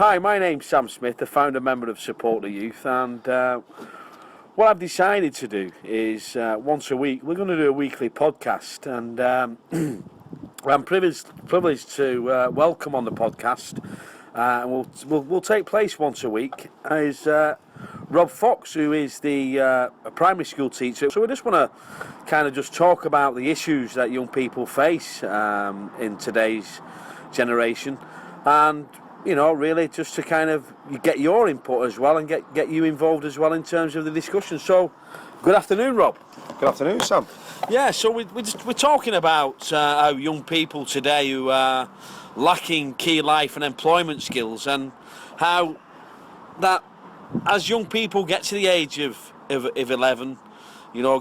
Hi, my name's Sam Smith, the founder member of Support the Youth, and what I've decided to do is once a week we're going to do a weekly podcast, and I'm privileged to welcome on the podcast, and will take place once a week, is Rob Fox, who is the a primary school teacher. So we just want to kind of just talk about the issues that young people face in today's generation, and really just to kind of get your input as well and get you involved as well in terms of the discussion. So, good afternoon, Rob. Good afternoon, Sam. Yeah, so we're talking about how young people today who are lacking key life and employment skills, and how that as young people get to the age of 11,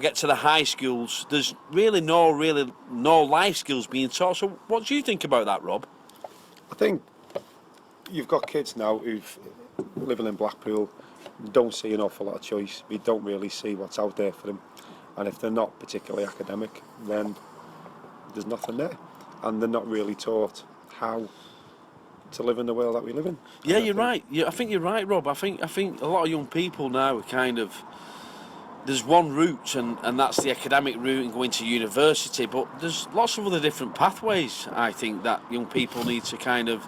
get to the high schools, there's really no life skills being taught. So what do you think about that, Rob? I think you've got kids now who've living in Blackpool, don't see an awful lot of choice. We don't really see what's out there for them, and if they're not particularly academic, then there's nothing there, and they're not really taught how to live in the world that we live in. Yeah, you're right. Yeah, I think you're right, Rob. I think a lot of young people now are kind of, there's one route, and that's the academic route and going to university, but there's lots of other different pathways, I think, that young people need to kind of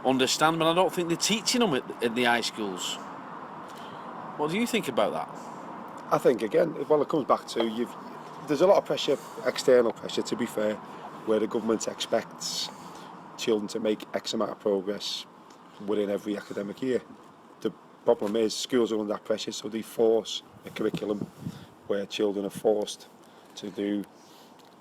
understand, but I don't think they're teaching them at the high schools. What do you think about that? I think, again, it comes back to, there's a lot of pressure, external pressure, to be fair, where the government expects children to make X amount of progress within every academic year. The problem is schools are under that pressure, so they force a curriculum where children are forced to do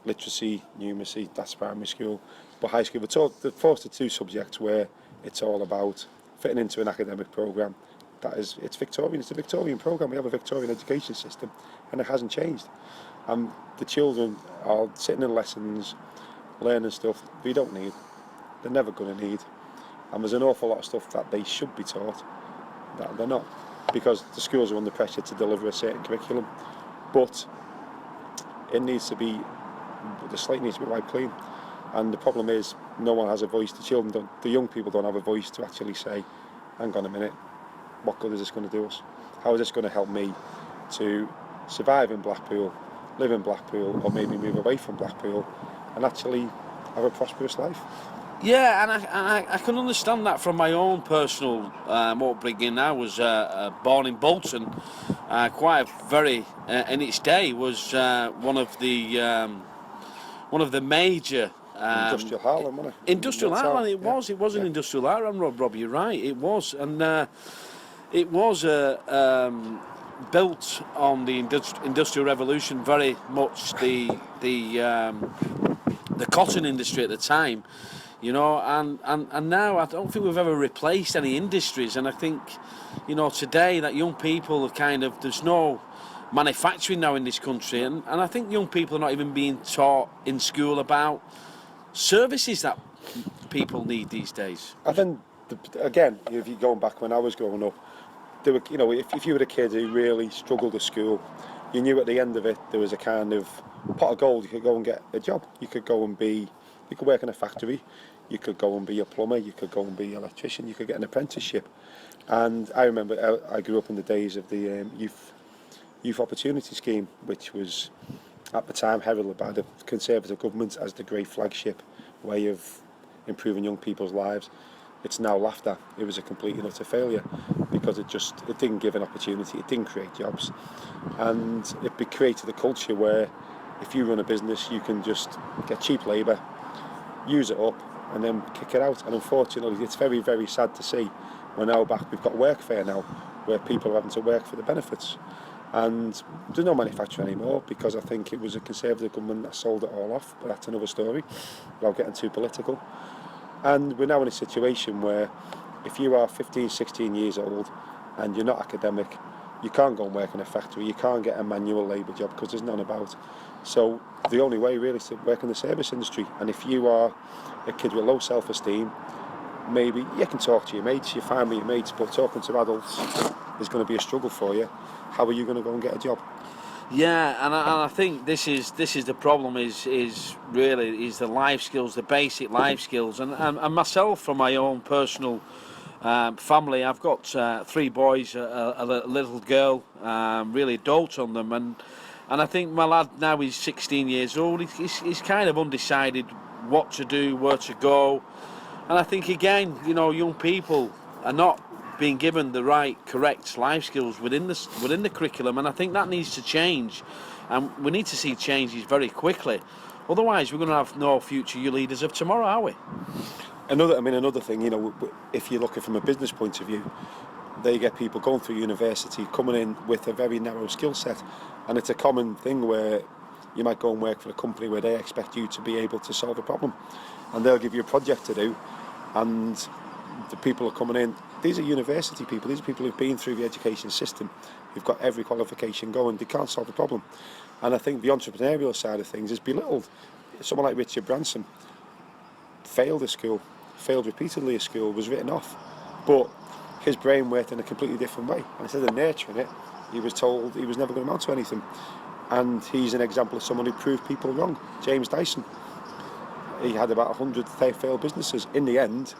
literacy, numeracy, that's primary school, but high school they're forced to do subjects where it's all about fitting into an academic programme. It's Victorian, it's a Victorian programme, we have a Victorian education system, and it hasn't changed. The children are sitting in lessons, learning stuff we don't need, they're never going to need, and there's an awful lot of stuff that they should be taught that they're not, because the schools are under pressure to deliver a certain curriculum, but the slate needs to be wiped clean. And the problem is, no one has a voice. The young people don't have a voice to actually say, hang on a minute, what good is this going to do us? How is this going to help me to survive in Blackpool, live in Blackpool, or maybe move away from Blackpool and actually have a prosperous life? Yeah, and I can understand that from my own personal upbringing. I was born in Bolton, quite very, in its day, was one of the major Industrial heartland, wasn't it? Industrial heartland, it was an industrial heartland, Rob, you're right, it was, and it was built on the industrial revolution, very much the cotton industry at the time, and now I don't think we've ever replaced any industries, and I think, today that young people are there's no manufacturing now in this country, and I think young people are not even being taught in school about services that people need these days. I think, again, if you're going back when I was growing up, there were, if you were a kid who really struggled at school, you knew at the end of it there was a kind of pot of gold. You could go and get a job. You could work in a factory. You could go and be a plumber. You could go and be an electrician. You could get an apprenticeship. And I remember I grew up in the days of the Youth Opportunity Scheme, which was at the time heralded by the Conservative government as the great flagship way of improving young people's lives. It's now laughed at. It was a complete and utter failure because it didn't give an opportunity, it didn't create jobs, and it created a culture where if you run a business you can just get cheap labour, use it up and then kick it out. And unfortunately it's very, very sad to see we're now back, we've got workfare now where people are having to work for the benefits. And there's no manufacturing anymore because I think it was a Conservative government that sold it all off, but that's another story without getting too political. And we're now in a situation where if you are 15, 16 years old and you're not academic, you can't go and work in a factory, you can't get a manual labour job because there's none about. So the only way really is to work in the service industry. And if you are a kid with low self-esteem, maybe you can talk to your mates, you're fine with your mates, but talking to adults is going to be a struggle for you. How are you going to go and get a job? Yeah, and I think this is the problem is the life skills, the basic life skills, and myself from my own personal family. I've got 3 boys, a little girl, really dote on them, and I think my lad now he's 16 years old. He's kind of undecided what to do, where to go, and I think again, young people are not being given the right, correct life skills within the curriculum, and I think that needs to change, and we need to see changes very quickly. Otherwise, we're going to have no future leaders of tomorrow, are we? Another thing, if you're looking from a business point of view, they get people going through university, coming in with a very narrow skill set, and it's a common thing where you might go and work for a company where they expect you to be able to solve a problem, and they'll give you a project to do, and the people are coming in. These are university people. These are people who've been through the education system, who've got every qualification going. They can't solve the problem, and I think the entrepreneurial side of things is belittled. Someone like Richard Branson failed at school, failed repeatedly at school, was written off, but his brain worked in a completely different way, and instead of nurturing it, he was told he was never going to amount to anything. And he's an example of someone who proved people wrong. James Dyson, he had about 100 failed businesses. In the end,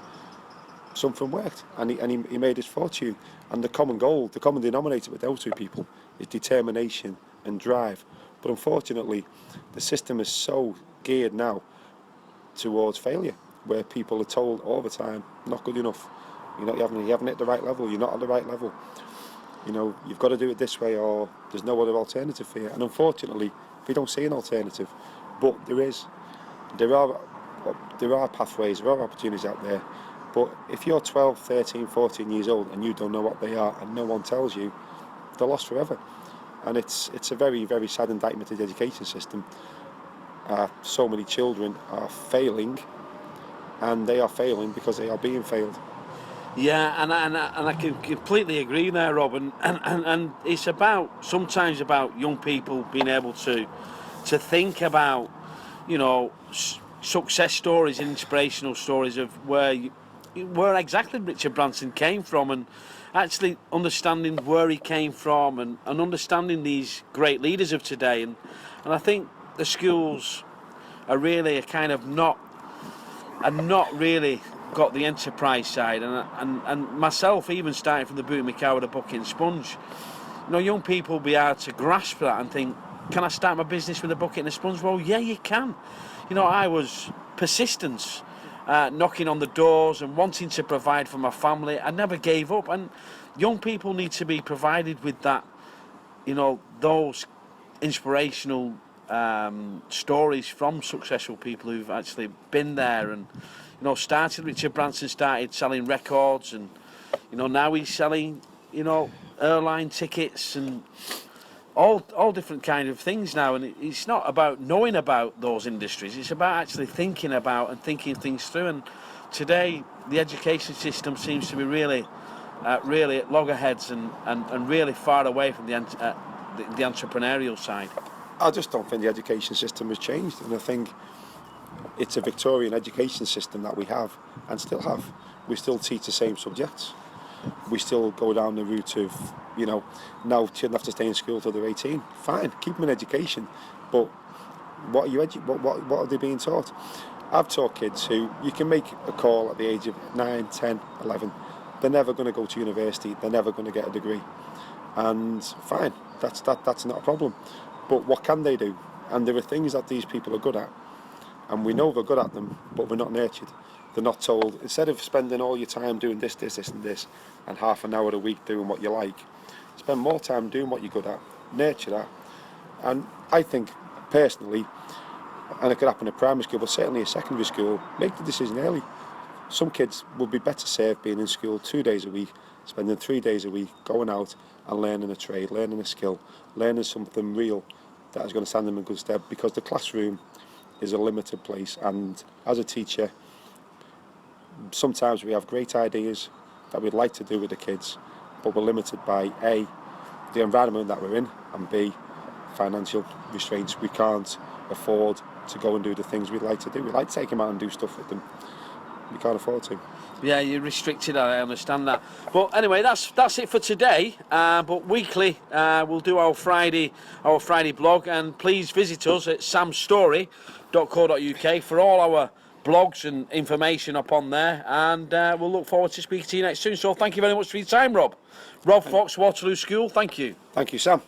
something worked, and he made his fortune. And the common goal, the common denominator with those 2 people is determination and drive. But unfortunately, the system is so geared now towards failure, where people are told all the time, not good enough, you haven't hit the right level, you're not at the right level, you've got to do it this way, or there's no other alternative for you. And unfortunately, we don't see an alternative, but there are pathways, there are opportunities out there. But if you're 12, 13, 14 years old and you don't know what they are, and no one tells you, they're lost forever. And it's a very, very sad indictment of the education system. So many children are failing, and they are failing because they are being failed. Yeah, and I can completely agree there, Rob. And it's sometimes about young people being able to think about, success stories, inspirational stories of where exactly Richard Branson came from, and actually understanding where he came from, and understanding these great leaders of today. And I think the schools are really not really got the enterprise side, and myself even starting from the boot of my car with a bucket and sponge. Young people be able to grasp that and think, can I start my business with a bucket and a sponge? Well, yeah, you can. I was persistent, knocking on the doors and wanting to provide for my family. I never gave up, and young people need to be provided with that, those inspirational stories from successful people who've actually been there. And Richard Branson started selling records, and now he's selling airline tickets and all different kind of things now. And it's not about knowing about those industries, it's about actually thinking about and thinking things through. And today the education system seems to be really at loggerheads and really far away from the entrepreneurial side. I just don't think the education system has changed, and I think it's a Victorian education system that we have and still have. We still teach the same subjects. We still go down the route of, now children have to stay in school till they're 18. Fine, keep them in education, but what are they being taught? I've taught kids who you can make a call at the age of 9, 10, 11. They're never going to go to university. They're never going to get a degree, and fine, that's not a problem. But what can they do? And there are things that these people are good at, and we know they're good at them, but we're not nurtured. They're not told, instead of spending all your time doing this and this, and half an hour a week doing what you like, spend more time doing what you're good at, nurture that. And I think, personally, and it could happen at primary school, but certainly at secondary school, make the decision early. Some kids would be better served being in school 2 days a week, spending 3 days a week going out and learning a trade, learning a skill, learning something real that is going to stand them in good stead, because the classroom is a limited place. And as a teacher, sometimes we have great ideas that we'd like to do with the kids, but we're limited by A, the environment that we're in, and B, financial restraints. We can't afford to go and do the things we'd like to do. We'd like to take them out and do stuff with them. We can't afford to. Yeah, you're restricted, I understand that. But anyway, that's it for today. But weekly, we'll do our Friday blog, and please visit us at samstory.co.uk for all our blogs and information up on there, and we'll look forward to speaking to you next soon. So thank you very much for your time, Rob. Rob Fox, Waterloo School, thank you. Thank you, Sam.